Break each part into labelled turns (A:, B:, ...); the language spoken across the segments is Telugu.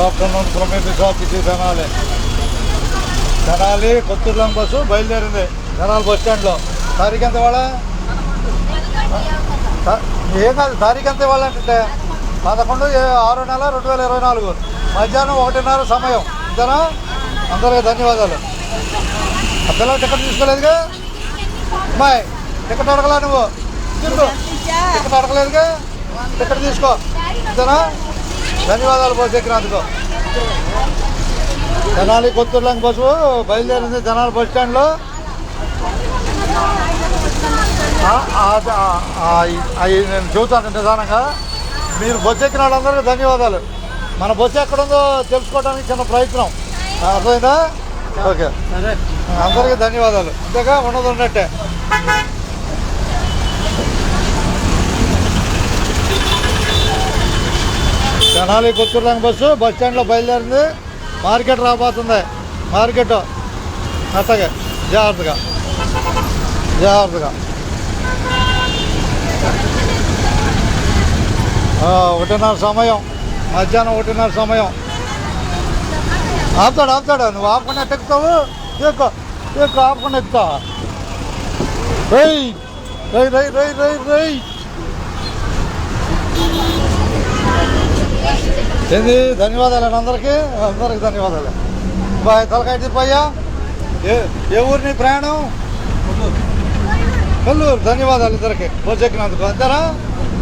A: Afternoon from AP Tenali Tenali కొత్తూరులం బస్సు బయలుదేరింది. తెనాలి బస్ స్టాండ్లో. తారీఖు ఎంత ఇవాళ? ఏం కాదు, తారీఖు ఎంత ఇవాళ అంటే 11/6/2024 మధ్యాహ్నం 1:30 సమయం. అంతేనా? అందరికీ ధన్యవాదాలు. ఆ పిల్లలు టికెట్ తీసుకోలేదుగా అమ్మాయి? టికెట్ అడగలా నువ్వు? టికెట్ అడగలేదుగా? టికెట్ తీసుకో. అంతేనా? ధన్యవాదాలు బస్సు ఎక్కినందుకు. తెనాలి కొత్తూరులం బస్సు బయలుదేరింది తెనాలి బస్ స్టాండ్లో. నేను చెబుతాను నిదానంగా. మీరు బస్సు ఎక్కిన వాళ్ళందరికీ ధన్యవాదాలు. మన బస్సు ఎక్కడుందో తెలుసుకోవడానికి చిన్న ప్రయత్నం. అర్థమైందా? ఓకే, అందరికీ ధన్యవాదాలు. అంతేగా, ఉన్నది ఉన్నట్టే. తెనాలి కొత్తూరులం బస్సు బస్ స్టాండ్లో బయలుదేరింది. మార్కెట్ రాబోతుంది. మార్కెట్ అట్టగా జాగ్రత్తగా జాగ్రత్తగా. 1:30 సమయం, మధ్యాహ్నం 1:30 సమయం. ఆపుతాడు. నువ్వు ఆపకుండా ఎక్కుతావు. ఎక్కువ ఆపకుండా ఎక్కుతావా? రై రై రై రై రై రై ఏంది? ధన్యవాదాలు అందరికీ ధన్యవాదాలు. బాయ్. తలకాయ తిప్పయ్యా. ఏ ఊరిని ప్రయాణం? కొల్లూరు. ధన్యవాదాలు ఇద్దరికి బస్సు ఎక్కినందుకు. అంతేనా?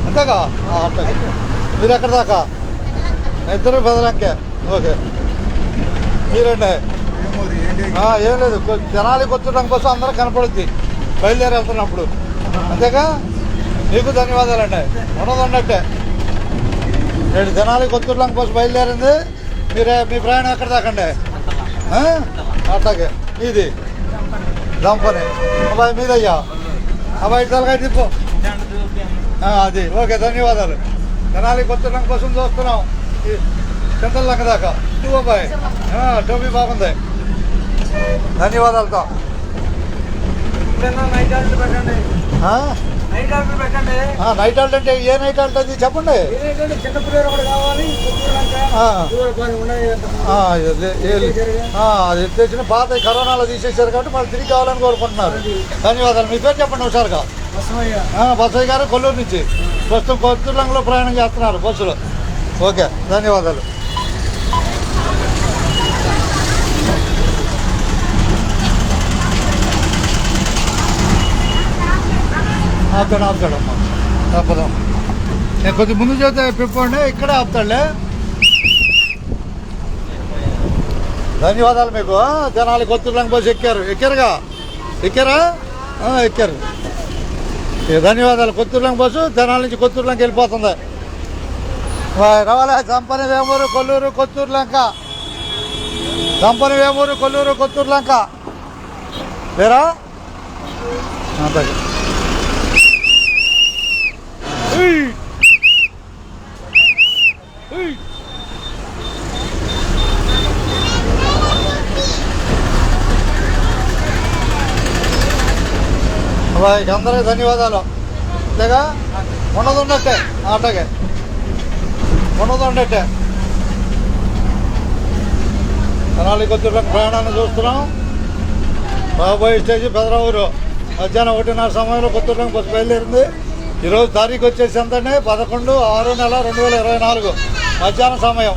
A: అంతేగా? అట్టగా. మీరు ఎక్కడి దాకా? ఇద్దరు బెదలెక్కే. ఓకే, మీరండి. ఏం లేదు, తెనాలి కొత్తూరులం బస్సు అందరూ కనపడుద్ది బయలుదేరి వెళ్తున్నప్పుడు. అంతేగా? మీకు ధన్యవాదాలు అండి. ఉన్నది ఉన్నట్టే. నేడు తెనాలి కొత్తూరులం బస్సు బయలుదేరింది. మీ ప్రయాణం ఎక్కడ దాకండి? అట్లాగే. మీది దంపని అబ్బాయి? మీదయ్యా అబ్బాయి? తలకాయ తిప్పు. అది ఓకే, ధన్యవాదాలు. తెనాలి కొత్తూరులం బస్సును చూస్తున్నాం చింతలక్క దాకా. నువ్వు అబ్బాయి టోపీ బాగుంది. ధన్యవాదాలతో. నైట్ హాల్ట్ అంటే ఏ నైట్ హాల్ట్ అది చెప్పండి. అది తెచ్చిన పాత కరోనాలో తీసేశారు కాబట్టి మళ్ళీ తిరిగి కావాలని కోరుకుంటున్నారు. ధన్యవాదాలు. మీ పేరు చెప్పండి హుషారుగా. బసయ్య గారు, కొల్లూరు నుంచి. ప్రస్తుతం కొత్తూరులంలో ప్రయాణం చేస్తున్నారు బస్సులో. ఓకే, ధన్యవాదాలు. ఆపుతాడమ్మా. తప్పదాం. నేను కొద్ది ముందు చేస్తే పిప్పండి. ఇక్కడే ఆపుతాడులే. ధన్యవాదాలు మీకు. తెనాలి కొత్తూరులం బస్సు ఎక్కారుగా? ఎక్కారా? ఎక్కారు. ధన్యవాదాలు. కొత్తూరులం బస్సు తెనాలి నుంచి కొత్తూరులంకి వెళ్ళిపోతుంది. రావాలా? దంపని వేమూరు కొల్లూరు కొత్తూరులంక. దంపని వేమూరు కొల్లూరు కొత్తూరులంక లేరా? అంతగా. అందరికీ ధన్యవాదాలు. అంతేగా? ఉన్నది ఉన్నట్టే. అట్లాగే ఉన్నది ఉన్నట్టే. తెనాలి కొత్తూరులం ప్రయాణాన్ని చూస్తున్నాం. బాబాయ్ స్టేజ్ పెదరావూరు. మధ్యాహ్నం 1:30 సమయంలో కొత్తూరులం బస్సు బయలుదేరింది. ఈరోజు తారీఖు వచ్చేసి ఎంతంటే 11/6/2024 మధ్యాహ్నం సమయం.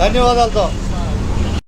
A: ధన్యవాదాలతో.